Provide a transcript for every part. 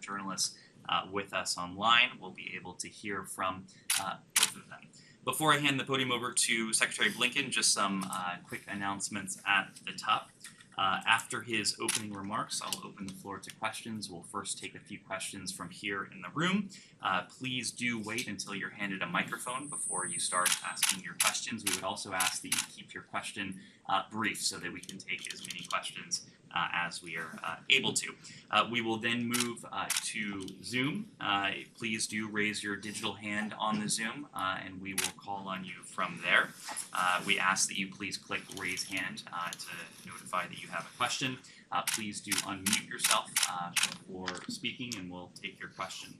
journalists with us online. We'll be able to hear from both of them. Before I hand the podium over to Secretary Blinken, just some quick announcements at the top. After his opening remarks, I'll open the floor to questions. We'll first take a few questions from here in the room. Please do wait until you're handed a microphone before you start asking your questions. We would also ask that you keep your question brief so that we can take as many questions as we are able to. We will then move to Zoom. Please do raise your digital hand on the Zoom, and we will call on you from there. We ask that you please click raise hand to notify that you have a question. Please do unmute yourself before speaking, and we'll take your question.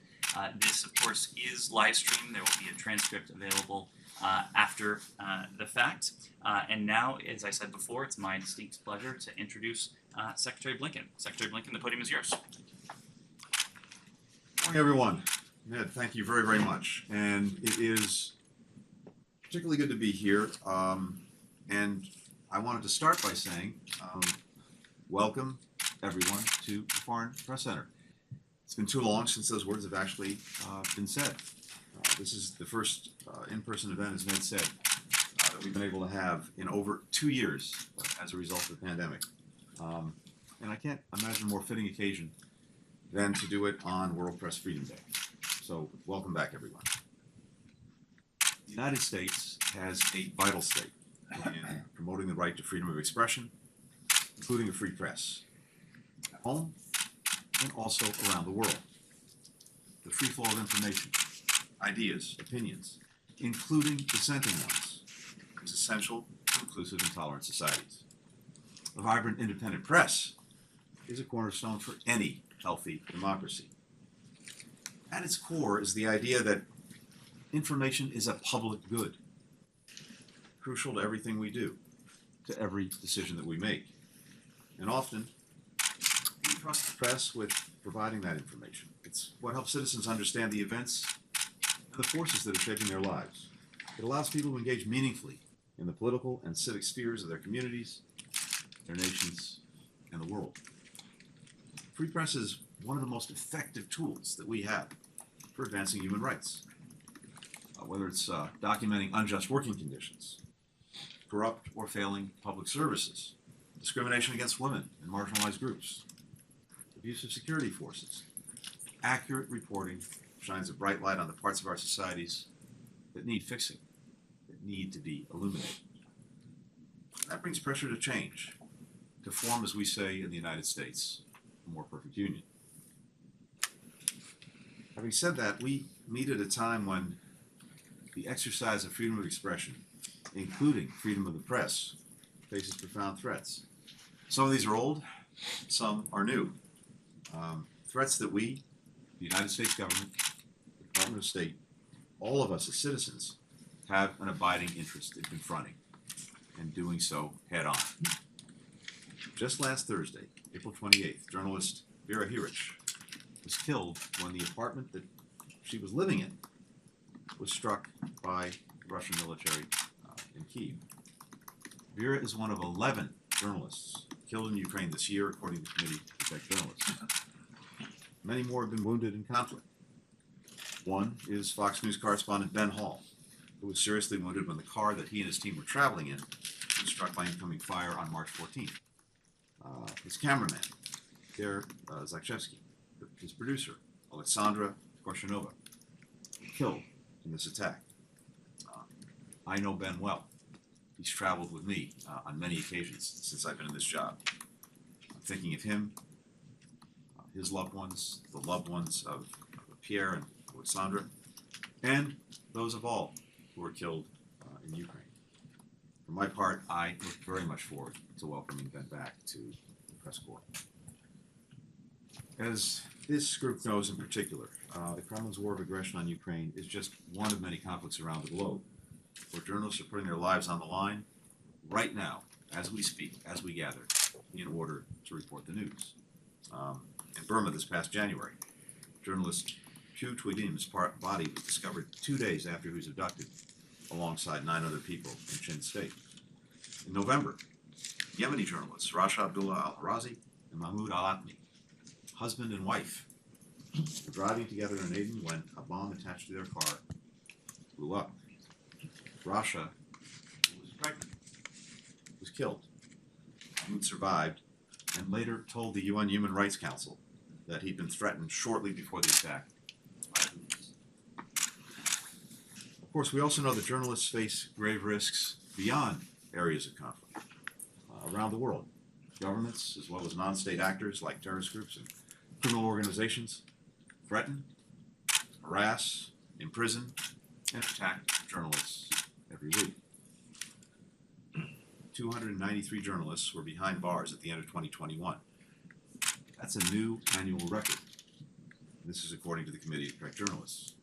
This, of course, is live streamed. There will be a transcript available after the fact. And now, as I said before, it's my distinct pleasure to introduce Secretary Blinken. Secretary Blinken, the podium is yours. Good morning, everyone. Ned, thank you very, very much. And it is particularly good to be here. And I wanted to start by saying welcome, everyone, to the Foreign Press Center. It's been too long since those words have actually been said. This is the first in-person event, as Ned said, that we've been able to have in over 2 years as a result of the pandemic. And I can't imagine a more fitting occasion than to do it on World Press Freedom Day. So welcome back, everyone. The United States has a vital stake in promoting the right to freedom of expression, including a free press, at home and also around the world. The free flow of information, ideas, opinions, including dissenting ones, is essential to inclusive and tolerant societies. A vibrant independent press is a cornerstone for any healthy democracy. At its core is the idea that information is a public good, crucial to everything we do, to every decision that we make. And often, we trust the press with providing that information. It's what helps citizens understand the events and the forces that are shaping their lives. It allows people to engage meaningfully in the political and civic spheres of their communities, their nations, and the world. Free press is one of the most effective tools that we have for advancing human rights. Whether it's documenting unjust working conditions, corrupt or failing public services, discrimination against women and marginalized groups, abuse of security forces, accurate reporting shines a bright light on the parts of our societies that need fixing, that need to be illuminated. That brings pressure to change, to form, as we say in the United States, a more perfect union. Having said that, we meet at a time when the exercise of freedom of expression, including freedom of the press, faces profound threats. Some of these are old, some are new. Threats that we, the United States government, the Department of State, all of us as citizens, have an abiding interest in confronting, and doing so head on. Just last Thursday, April 28th, journalist Vera Hirich was killed when the apartment that she was living in was struck by the Russian military in Kyiv. Vera is one of 11 journalists killed in Ukraine this year, according to the Committee to Protect Journalists. Many more have been wounded in conflict. One is Fox News correspondent Ben Hall, who was seriously wounded when the car that he and his team were traveling in was struck by incoming fire on March 14th. His cameraman, Pierre Zakrzewski, his producer, Alexandra Korshenova, killed in this attack. I know Ben well. He's traveled with me on many occasions since I've been in this job. I'm thinking of him, his loved ones, the loved ones of Pierre and Alexandra, and those of all who were killed in Ukraine. For my part, I look very much forward to welcoming Ben back to the press corps. As this group knows in particular, the Kremlin's war of aggression on Ukraine is just one of many conflicts around the globe, where journalists are putting their lives on the line right now, as we speak, as we gather, in order to report the news. In Burma this past January, journalist Phu Tweedim's body was discovered 2 days after he was abducted, alongside 9 other people in Chin State. In November, Yemeni journalists Rasha Abdullah al-Razi and Mahmoud al-Atmi, husband and wife, were driving together in Aden when a bomb attached to their car blew up. Rasha, who was pregnant, was killed. Mahmoud survived and later told the UN Human Rights Council that he'd been threatened shortly before the attack by Houthis. Of course, we also know that journalists face grave risks beyond areas of conflict around the world. Governments, as well as non-state actors like terrorist groups and criminal organizations, threaten, harass, imprison, and attack journalists every week. 293 journalists were behind bars at the end of 2021. That's a new annual record. This is according to the Committee to Protect Journalists.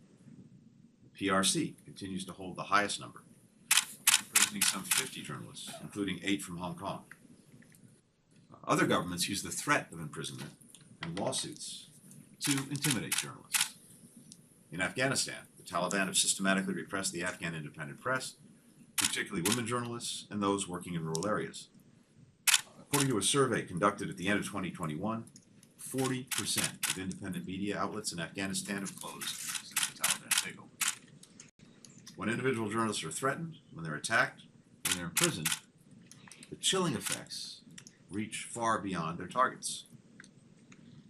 The PRC continues to hold the highest number, imprisoning some 50 journalists, including 8 from Hong Kong. Other governments use the threat of imprisonment and lawsuits to intimidate journalists. In Afghanistan, the Taliban have systematically repressed the Afghan independent press, particularly women journalists and those working in rural areas. According to a survey conducted at the end of 2021, 40% of independent media outlets in Afghanistan have closed since the Taliban takeover. When individual journalists are threatened, when they're attacked, when they're imprisoned, the chilling effects reach far beyond their targets.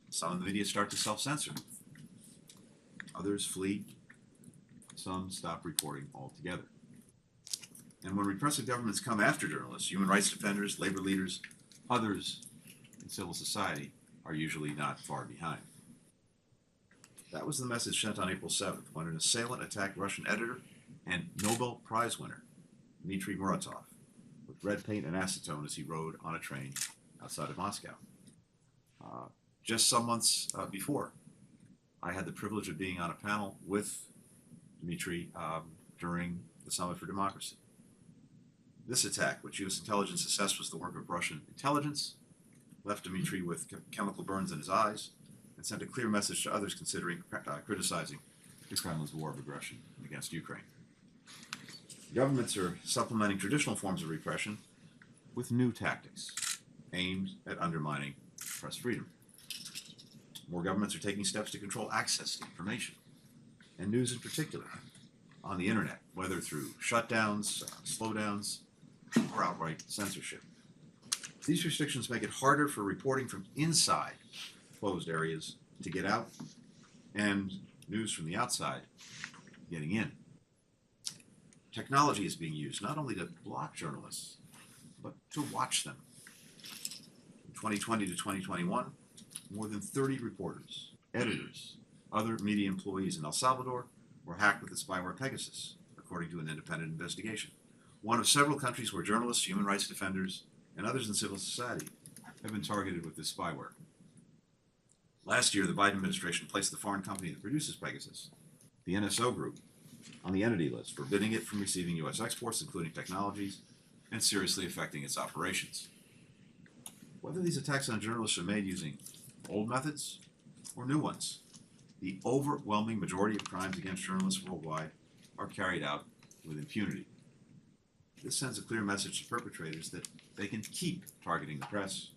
Some of the media start to self-censor. Others flee. Some stop reporting altogether. And when repressive governments come after journalists, human rights defenders, labor leaders, others in civil society are usually not far behind. That was the message sent on April 7th when an assailant attacked Russian editor and Nobel Prize winner Dmitry Muratov with red paint and acetone as he rode on a train outside of Moscow. Just some months before, I had the privilege of being on a panel with Dmitry during the Summit for Democracy. This attack, which U.S. intelligence assessed was the work of Russian intelligence, left Dmitry with chemical burns in his eyes and sent a clear message to others considering criticizing the Kremlin's war of aggression against Ukraine. Governments are supplementing traditional forms of repression with new tactics aimed at undermining press freedom. More governments are taking steps to control access to information, and news in particular, on the internet, whether through shutdowns, slowdowns, or outright censorship. These restrictions make it harder for reporting from inside closed areas to get out, and news from the outside getting in. Technology is being used not only to block journalists, but to watch them. From 2020 to 2021, more than 30 reporters, editors, other media employees in El Salvador were hacked with the spyware Pegasus, according to an independent investigation. One of several countries where journalists, human rights defenders, and others in civil society have been targeted with this spyware. Last year, the Biden administration placed the foreign company that produces Pegasus, the NSO Group, on the entity list, forbidding it from receiving U.S. exports, including technologies, and seriously affecting its operations. Whether these attacks on journalists are made using old methods or new ones, the overwhelming majority of crimes against journalists worldwide are carried out with impunity. This sends a clear message to perpetrators that they can keep targeting the press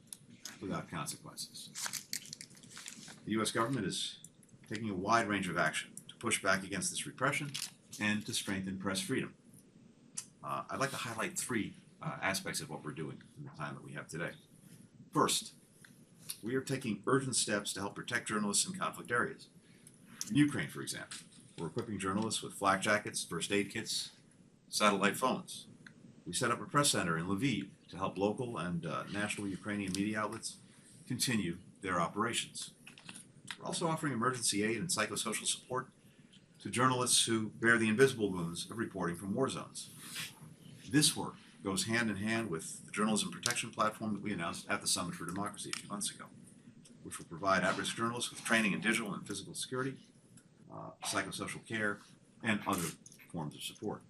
without consequences. The U.S. government is taking a wide range of action to push back against this repression and to strengthen press freedom. I'd like to highlight 3 aspects of what we're doing in the time that we have today. First, we are taking urgent steps to help protect journalists in conflict areas. In Ukraine, for example, we're equipping journalists with flak jackets, first aid kits, satellite phones. We set up a press center in Lviv to help local and national Ukrainian media outlets continue their operations. We're also offering emergency aid and psychosocial support to journalists who bear the invisible wounds of reporting from war zones. This work goes hand in hand with the journalism protection platform that we announced at the Summit for Democracy a few months ago, which will provide at-risk journalists with training in digital and physical security, psychosocial care, and other forms of support.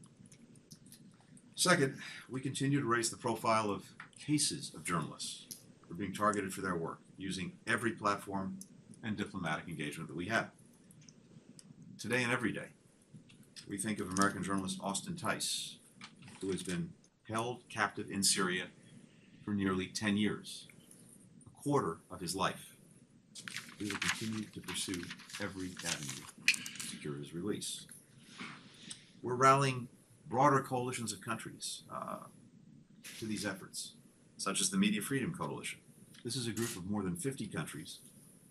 Second, we continue to raise the profile of cases of journalists who are being targeted for their work, using every platform and diplomatic engagement that we have. Today and every day, we think of American journalist Austin Tice, who has been held captive in Syria for nearly 10 years, a quarter of his life. we will continue to pursue every avenue to secure his release. We're rallying broader coalitions of countries to these efforts, such as the Media Freedom Coalition. This is a group of more than 50 countries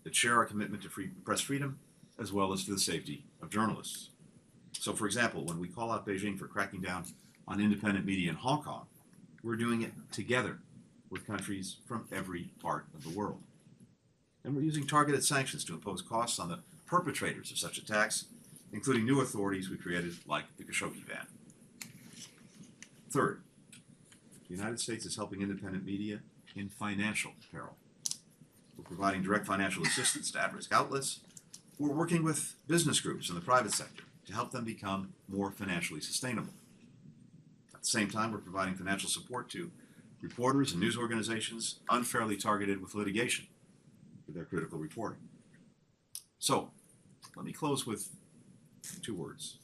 that share our commitment to press freedom as well as to the safety of journalists. So, for example, when we call out Beijing for cracking down on independent media in Hong Kong, we're doing it together with countries from every part of the world. And we're using targeted sanctions to impose costs on the perpetrators of such attacks, including new authorities we created like the Khashoggi ban. Third, the United States is helping independent media in financial peril. We're providing direct financial assistance to at-risk outlets. We're working with business groups in the private sector to help them become more financially sustainable. At the same time, we're providing financial support to reporters and news organizations unfairly targeted with litigation for their critical reporting. So, let me close with 2 words.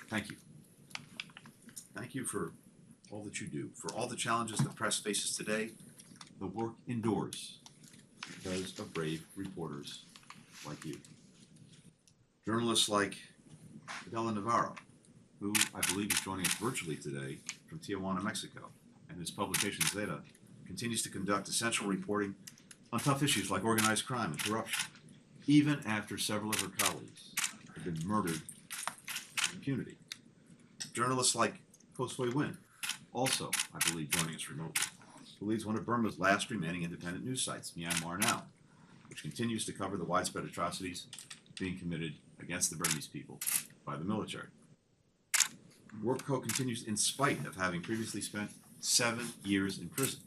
Thank you. Thank you for all that you do, for all the challenges the press faces today. The work endures because of brave reporters like you. Journalists like Adela Navarro, who I believe is joining us virtually today from Tijuana, Mexico, and whose publication Zeta continues to conduct essential reporting on tough issues like organized crime and corruption, even after several of her colleagues have been murdered with impunity. Journalists like Kosoi Win, also, I believe, joining us remotely, who leads one of Burma's last remaining independent news sites, Myanmar Now, which continues to cover the widespread atrocities being committed against the Burmese people by the military. WorkCo continues in spite of having previously spent 7 years in prison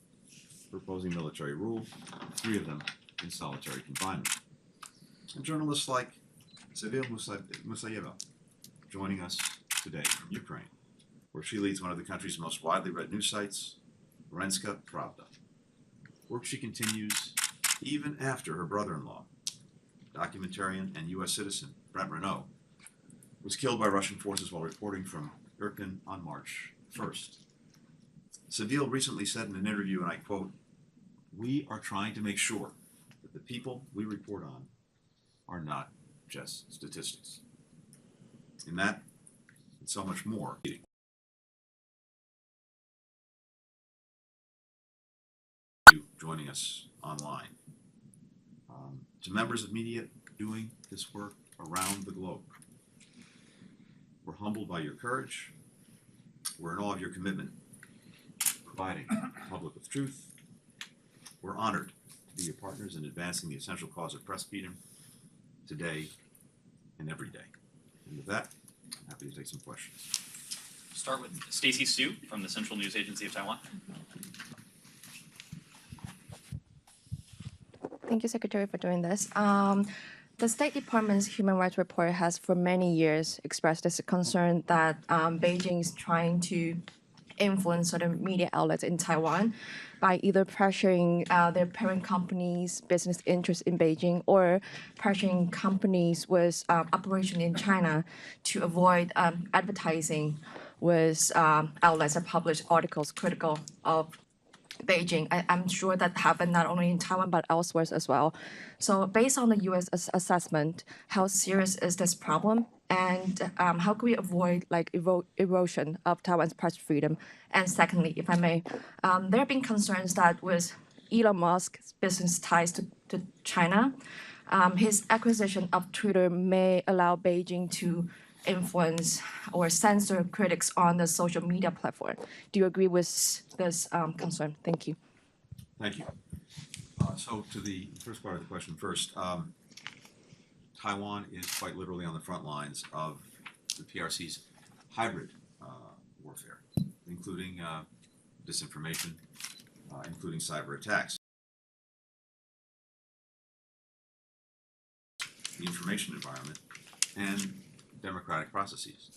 for opposing military rule, 3 of them in solitary confinement. And journalists like Sevil Musayeva joining us today from Ukraine, where she leads one of the country's most widely read news sites, Renska Pravda. Work she continues even after her brother-in-law, documentarian and U.S. citizen Brent Renaud, was killed by Russian forces while reporting from Irpin on March 1st. Sevil recently said in an interview, and I quote, "We are trying to make sure that the people we report on are not just statistics." In that, and so much more, joining us online. To members of media doing this work around the globe, we're humbled by your courage. We're in awe of your commitment providing the public with truth. We're honored to be your partners in advancing the essential cause of press freedom today and every day. And with that, I'm happy to take some questions. Start with Stacy Su from the Central News Agency of Taiwan. Thank you, Secretary, for doing this. The State Department's Human Rights Report has for many years expressed this concern that Beijing is trying to influence certain media outlets in Taiwan by either pressuring their parent companies' business interests in Beijing or pressuring companies with operation in China to avoid advertising with outlets that publish articles critical of Beijing. I'm sure that happened not only in Taiwan but elsewhere as well. So based on the U.S. assessment, how serious is this problem? And how can we avoid erosion of Taiwan's press freedom? And secondly, if I may, there have been concerns that with Elon Musk's business ties to China, his acquisition of Twitter may allow Beijing to influence or censor critics on the social media platform. Do you agree with this concern? Thank you. Thank you. So to the first part of the question first, Taiwan is quite literally on the front lines of the PRC's hybrid warfare, including disinformation, including cyber attacks. The information environment and democratic processes.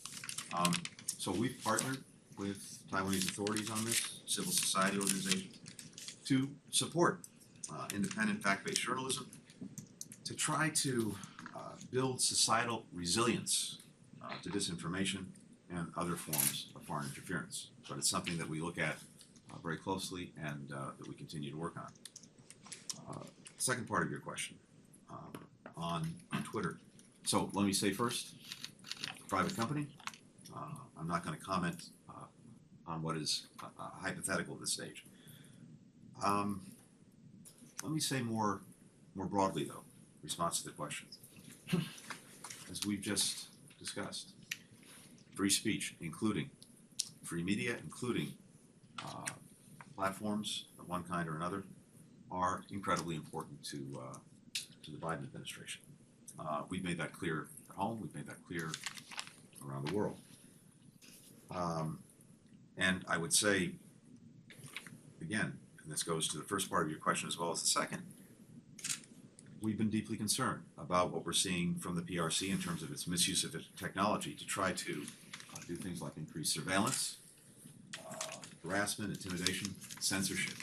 So we've partnered with Taiwanese authorities on this, civil society organizations, to support independent fact-based journalism, to try to build societal resilience to disinformation and other forms of foreign interference. But it's something that we look at very closely and that we continue to work on. second part of your question on Twitter. So let me say first, private company. I'm not going to comment on what is hypothetical at this stage. Let me say more broadly, though, in response to the question. As we've just discussed, free speech, including free media, including platforms of one kind or another, are incredibly important to the Biden administration. We've made that clear at home. We've made that clear around the world. And I would say, again, and this goes to the first part of your question as well as the second, we've been deeply concerned about what we're seeing from the PRC in terms of its misuse of technology to try to do things like increase surveillance, harassment, intimidation, censorship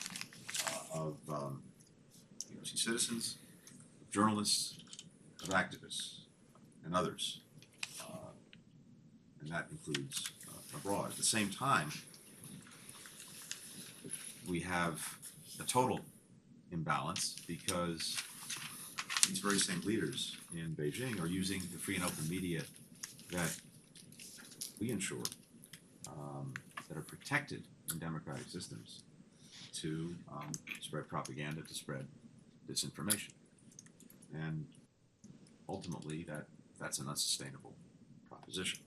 of PRC citizens, of journalists, of activists, and others. And that includes abroad. At the same time, we have a total imbalance because these very same leaders in Beijing are using the free and open media that we ensure, that are protected in democratic systems, to spread propaganda, to spread disinformation. And ultimately, that's an unsustainable proposition.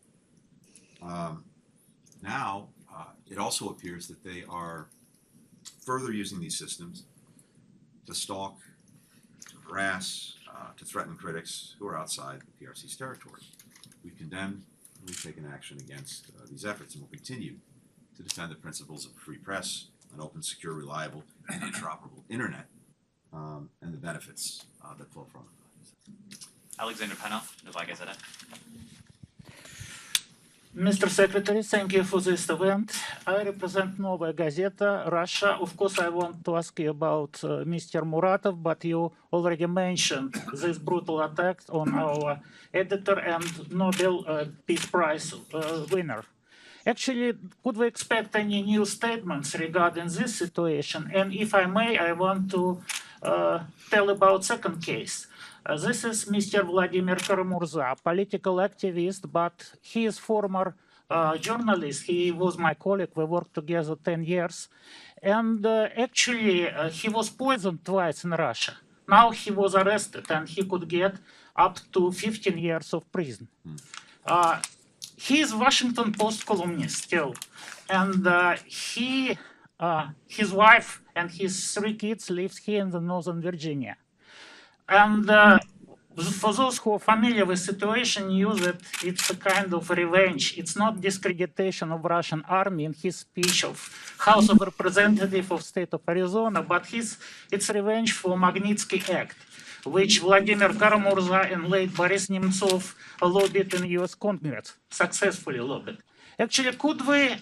Now, it also appears that they are further using these systems to stalk, to harass, to threaten critics who are outside the PRC's territory. We've condemned and we've taken action against these efforts, and will continue to defend the principles of a free press, an open, secure, reliable, and interoperable internet, and the benefits that flow from it. Alexander Panoff, Novaya Gazeta. Mr. Secretary, thank you for this event. I represent Novaya Gazeta, Russia. Of course, I want to ask you about Mr. Muratov, but you already mentioned this brutal attack on our editor and Nobel Peace Prize winner. Actually, could we expect any new statements regarding this situation? And if I may, I want to tell about second case. This is Mr. Vladimir Karamurza, political activist, but he is former journalist. He was my colleague. We worked together 10 years. And actually, he was poisoned twice in Russia. Now he was arrested, and he could get up to 15 years of prison. He is Washington Post columnist still. And his wife and his 3 kids live here in the Northern Virginia. And for those who are familiar with the situation, knew that it's a kind of revenge. It's not discreditation of Russian army in his speech of House of Representatives of State of Arizona, but it's revenge for Magnitsky Act, which Vladimir Karamurza and late Boris Nemtsov lobbied in U.S. Congress, successfully lobbied. Actually, could we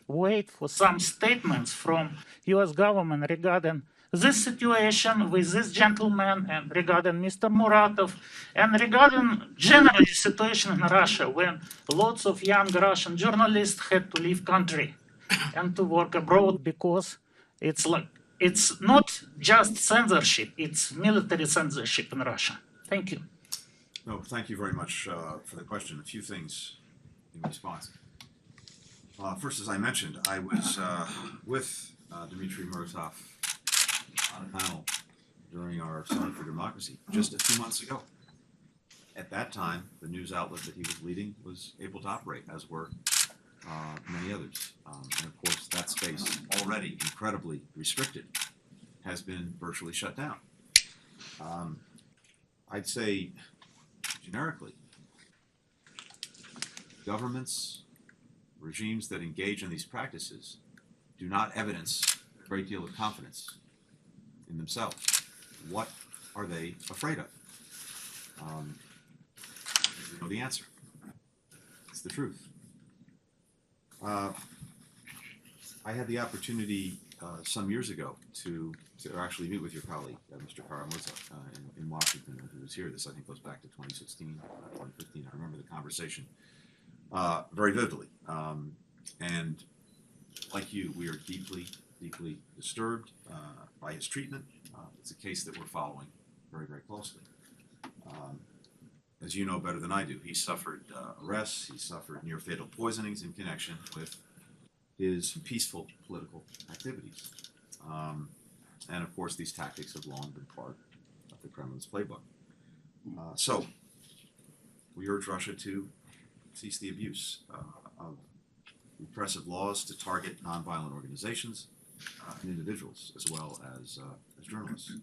wait for some statements from U.S. government regarding this situation with this gentleman, and regarding Mr. Muratov, and regarding generally the situation in Russia, when lots of young Russian journalists had to leave country and to work abroad because it's not just censorship, it's military censorship in Russia. Thank you. No, thank you very much for the question. A few things in response. First, as I mentioned, I was with Dmitry Muratov on a panel during our Summit for Democracy just a few months ago. At that time, the news outlet that he was leading was able to operate, as were many others. And of course, that space, already incredibly restricted, has been virtually shut down. I'd say, generically, governments, regimes that engage in these practices do not evidence a great deal of confidence in themselves. What are they afraid of? You know the answer. It's the truth. I had the opportunity some years ago to actually meet with your colleague, Mr. Karamurza, in Washington, who was here. This, I think, goes back to 2016, 2015. I remember the conversation very vividly. And like you, we are deeply deeply disturbed by his treatment. It's a case that we're following very, very closely. As you know better than I do, he suffered arrests, he suffered near fatal poisonings in connection with his peaceful political activities. And of course, these tactics have long been part of the Kremlin's playbook. So, we urge Russia to cease the abuse of repressive laws to target nonviolent organizations and individuals, as well as journalists.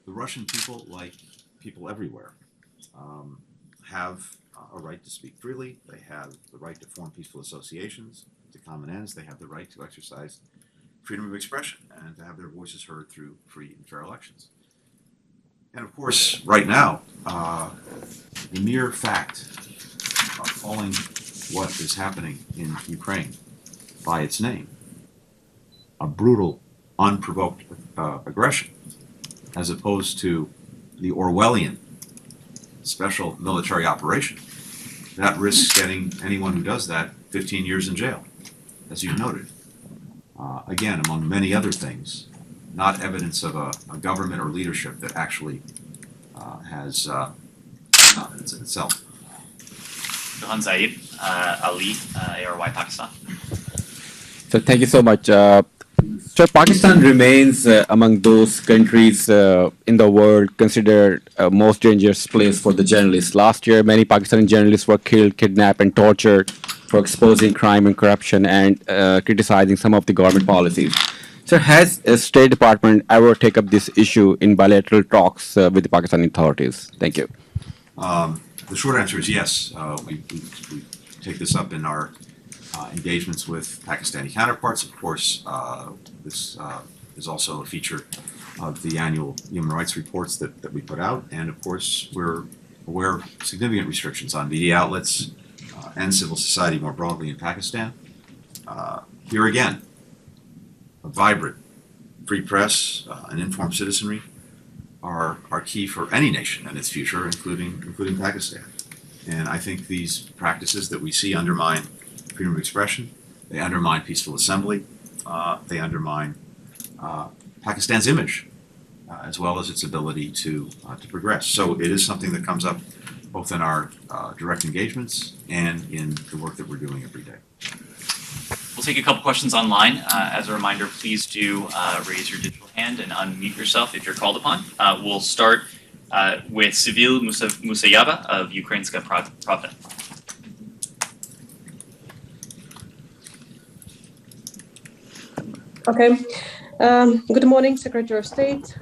The Russian people, like people everywhere, have a right to speak freely. They have the right to form peaceful associations to common ends. They have the right to exercise freedom of expression and to have their voices heard through free and fair elections. And of course, right now, the mere fact of calling what is happening in Ukraine by its name, a brutal, unprovoked aggression, as opposed to the Orwellian special military operation, that risks getting anyone who does that 15 years in jail, as you've noted. Again, among many other things, not evidence of a government or leadership that actually has confidence in itself. Johan Zaid, Ali, ARY Pakistan. So thank you so much. So Pakistan remains among those countries in the world considered most dangerous place for the journalists. Last year, many Pakistani journalists were killed, kidnapped, and tortured for exposing crime and corruption and criticizing some of the government policies. So has the State Department ever taken up this issue in bilateral talks with the Pakistani authorities? Thank you. The short answer is yes. We take this up in our engagements with Pakistani counterparts. Of course, this is also a feature of the annual human rights reports that we put out. And of course, we're aware of significant restrictions on media outlets and civil society more broadly in Pakistan. Here again, a vibrant free press and informed citizenry are key for any nation and its future, including Pakistan. And I think these practices that we see undermine freedom of expression, they undermine peaceful assembly, they undermine Pakistan's image, as well as its ability to progress. So it is something that comes up both in our direct engagements and in the work that we're doing every day. We'll take a couple questions online. As a reminder, please do raise your digital hand and unmute yourself if you're called upon. We'll start with Civil Musayaba of Ukrainska Pravda. Okay. Good morning, Secretary of State.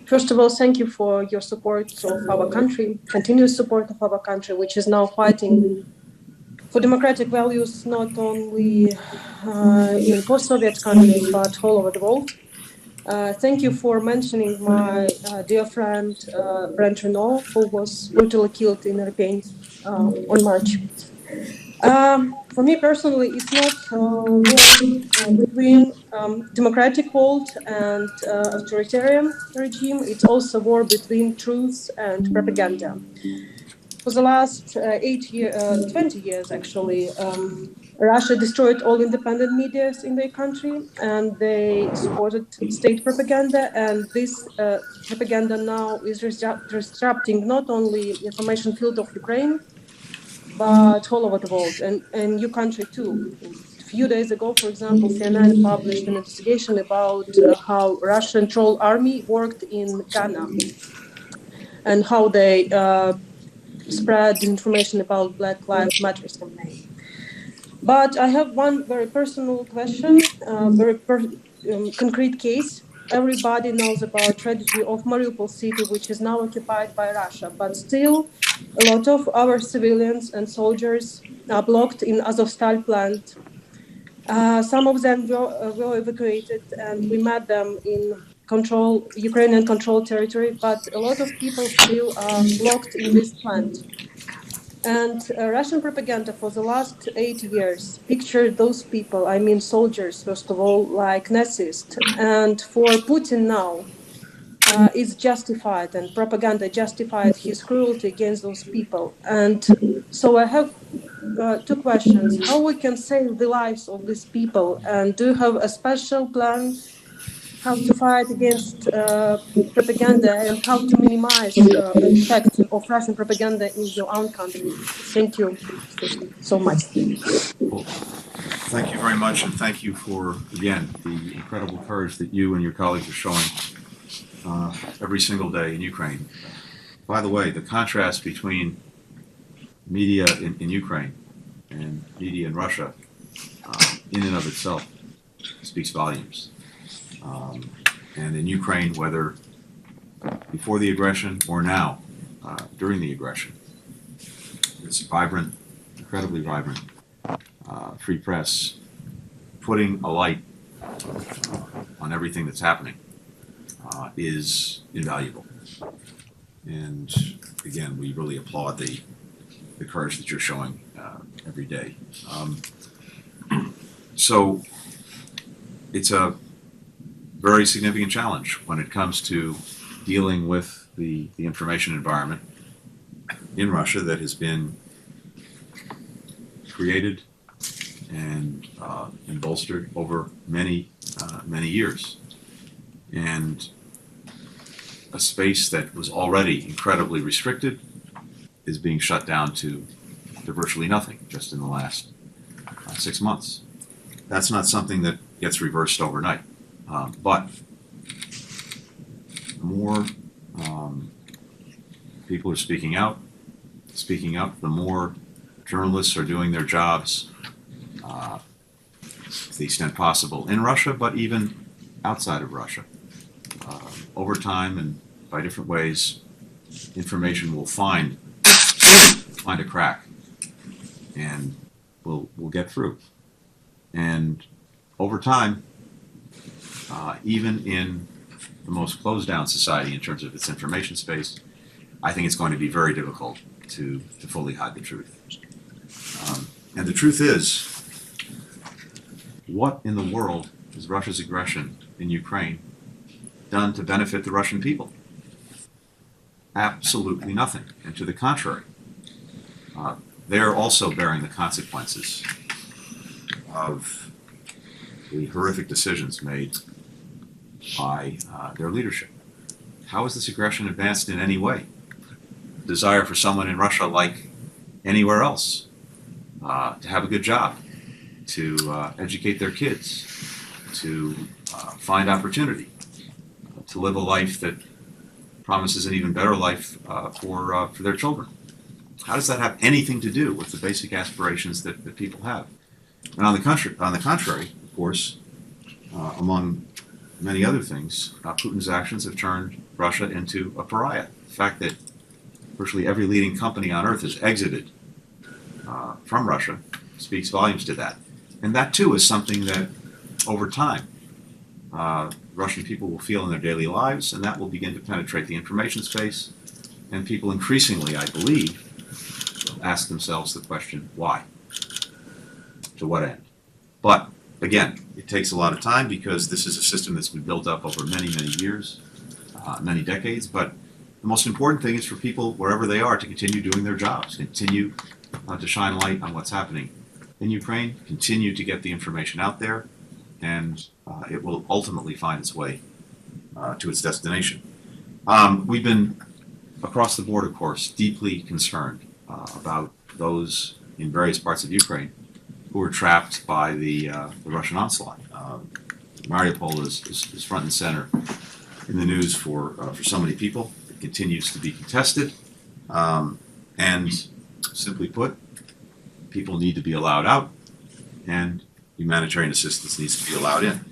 First of all, thank you for your support of our country, continuous support of our country, which is now fighting for democratic values not only in post-Soviet countries but all over the world. Thank you for mentioning my dear friend Brent Renault, who was brutally killed in Irpin on March. For me personally, it's not war between democratic world and authoritarian regime. It's also war between truth and propaganda. For the last 20 years, actually, Russia destroyed all independent media in their country, and they supported state propaganda. And this propaganda now is disrupting not only the information field of Ukraine, but all over the world, and your country too. A few days ago, for example, CNN published an investigation about how Russian troll army worked in Ghana and how they spread information about Black Lives Matter campaign. But I have one very personal question, very concrete case. Everybody knows about tragedy of Mariupol city, which is now occupied by Russia, but still a lot of our civilians and soldiers are blocked in Azovstal plant. Some of them were evacuated, and we met them in Ukrainian controlled territory, but a lot of people still are blocked in this plant. And Russian propaganda for the last 8 years pictured those people, I mean soldiers, first of all, like Nazis. And for Putin now, it's justified, and propaganda justified his cruelty against those people. And so I have two questions. How we can save the lives of these people, and do you have a special plan how to fight against propaganda and how to minimize the effect of Russian propaganda in your own country? Thank you so much. Well, thank you very much, and thank you for, again, the incredible courage that you and your colleagues are showing every single day in Ukraine. By the way, the contrast between media in Ukraine and media in Russia, in and of itself, speaks volumes. And in Ukraine, whether before the aggression or now, during the aggression, it's vibrant, incredibly vibrant, free press, putting a light on everything that's happening is invaluable. And again, we really applaud the courage that you're showing every day. So it's a very significant challenge when it comes to dealing with the information environment in Russia that has been created and bolstered over many years, and a space that was already incredibly restricted is being shut down to virtually nothing just in the last 6 months. That's not something that gets reversed overnight, but the more people are speaking up, the more journalists are doing their jobs to the extent possible in Russia, but even outside of Russia. Over time and by different ways, information will find a crack, and we'll get through. And over time, even in the most closed down society in terms of its information space, I think it's going to be very difficult to fully hide the truth. And the truth is, what in the world has Russia's aggression in Ukraine done to benefit the Russian people? Absolutely nothing. And to the contrary, they're also bearing the consequences of the horrific decisions made by their leadership. How has this aggression advanced in any way? Desire for someone in Russia, like anywhere else, to have a good job, to educate their kids, to find opportunity, to live a life that promises an even better life for their children. How does that have anything to do with the basic aspirations that people have? And on the contrary, of course, among many other things, Putin's actions have turned Russia into a pariah. The fact that virtually every leading company on earth has exited from Russia speaks volumes to that. And that too is something that over time Russian people will feel in their daily lives, and that will begin to penetrate the information space. And people increasingly, I believe, will ask themselves the question, why? To what end? But again, it takes a lot of time because this is a system that's been built up over many years, many decades. But the most important thing is for people, wherever they are, to continue doing their jobs, continue to shine light on what's happening in Ukraine, continue to get the information out there, and it will ultimately find its way to its destination. We've been, across the board, of course, deeply concerned about those in various parts of Ukraine who were trapped by the Russian onslaught. Mariupol is front and center in the news for so many people. It continues to be contested, and simply put, people need to be allowed out, and humanitarian assistance needs to be allowed in.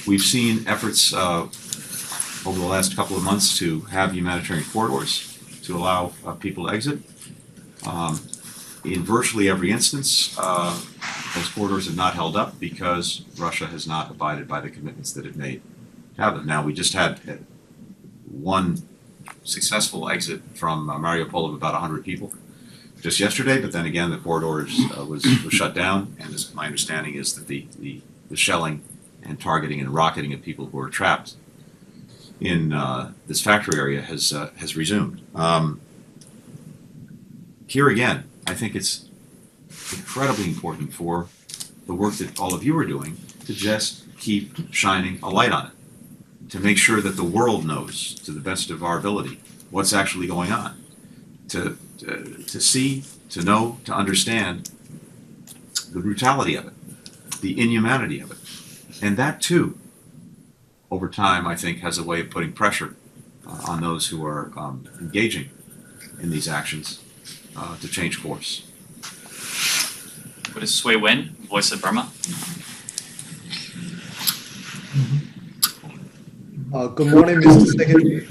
We've seen efforts over the last couple of months to have humanitarian corridors to allow people to exit. In virtually every instance, those corridors have not held up because Russia has not abided by the commitments that it made to have them. Now, we just had one successful exit from Mariupol of about 100 people just yesterday, but then again, the corridor was shut down, and my understanding is that the shelling and targeting and rocketing of people who are trapped in this factory area has resumed. Here again, I think it's incredibly important for the work that all of you are doing to just keep shining a light on it, to make sure that the world knows, to the best of our ability, what's actually going on, to see, to know, to understand the brutality of it, the inhumanity of it. And that, too, over time, I think, has a way of putting pressure on those who are engaging in these actions to change course. What is Sui Wen, Voice of Burma? Good morning, Mr. Secretary.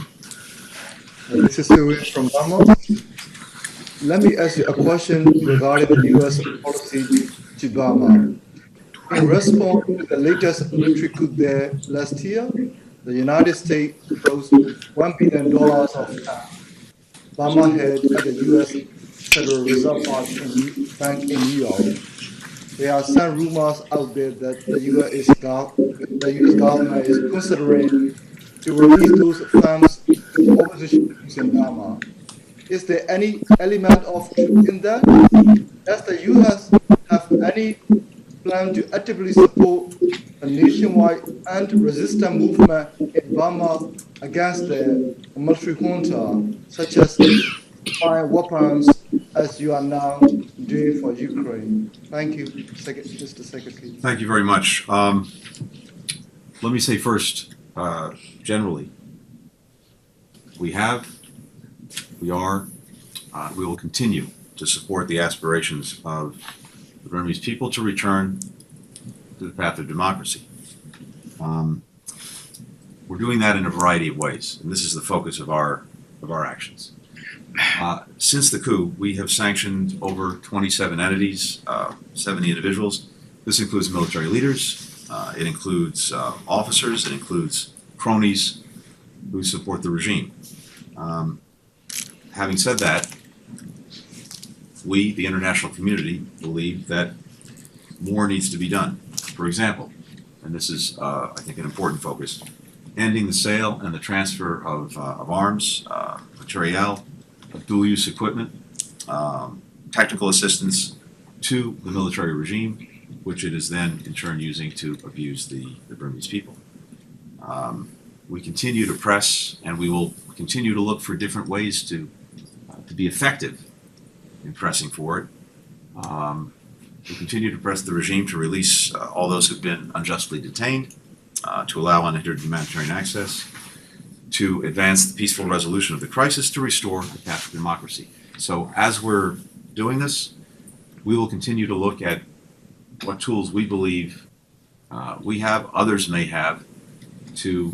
This is Sui Wen from Burma. Let me ask you a question regarding the U.S. policy to Burma. In response to the latest military coup there last year, the United States froze $1 billion of cash Burma had at the U.S. Federal Reserve Bank in New York. There are some rumors out there that the U.S. government is considering to release those funds to opposition groups in Burma. Is there any element of truth in that? Does the U.S. have any plan to actively support a nationwide anti-resistance movement in Burma against the military junta, such as buying weapons as you are now doing for Ukraine? Thank you, Mr. Secretary. Thank you very much. Let me say first, generally, we will continue to support the aspirations of the Burmese people to return to the path of democracy. We're doing that in a variety of ways, and this is the focus of our actions. Since the coup, we have sanctioned over 27 entities, 70 individuals. This includes military leaders, it includes officers, it includes cronies who support the regime. Having said that, we, the international community, believe that more needs to be done. For example, and this is, I think, an important focus, ending the sale and the transfer of arms, materiel, of dual-use equipment, technical assistance to the military regime, which it is then, in turn, using to abuse the Burmese people. We continue to press, and we will continue to look for different ways to be effective in pressing forward. We continue to press the regime to release all those who've been unjustly detained, to allow unhindered humanitarian access, to advance the peaceful resolution of the crisis, to restore the path of democracy. So as we're doing this, we will continue to look at what tools we believe we have, others may have, to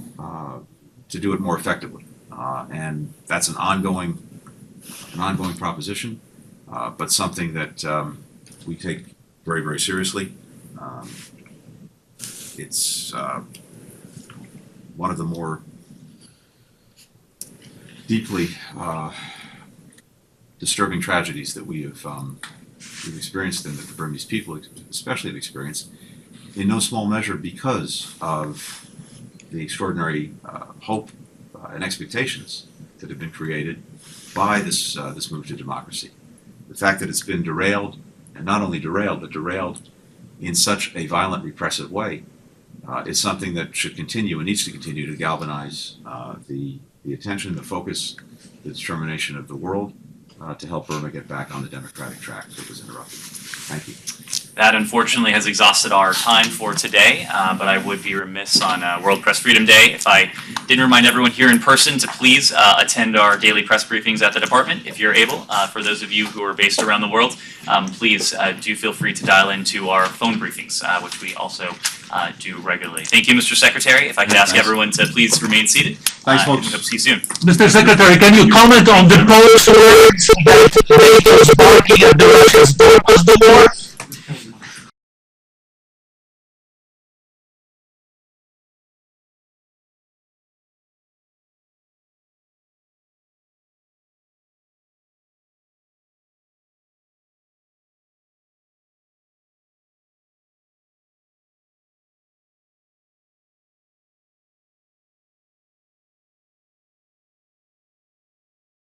do it more effectively. And that's an ongoing proposition, but something that we take very, very seriously. It's one of the more deeply disturbing tragedies that we've experienced and that the Burmese people especially have experienced, in no small measure because of the extraordinary hope and expectations that have been created by this move to democracy. The fact that it's been derailed, and not only derailed, but derailed in such a violent, repressive way, is something that should continue and needs to continue to galvanize the attention, the focus, the determination of the world to help Burma get back on the democratic track that was interrupted. Thank you. That, unfortunately, has exhausted our time for today, but I would be remiss on World Press Freedom Day if I didn't remind everyone here in person to please attend our daily press briefings at the department if you're able. For those of you who are based around the world, please do feel free to dial into our phone briefings, which we also do regularly. Thank you, Mr. Secretary. If I could ask everyone to please remain seated. Thanks, folks. We hope to see you soon. Mr. Secretary, can you comment on the post words that NATO is barking at the Russians? Was the war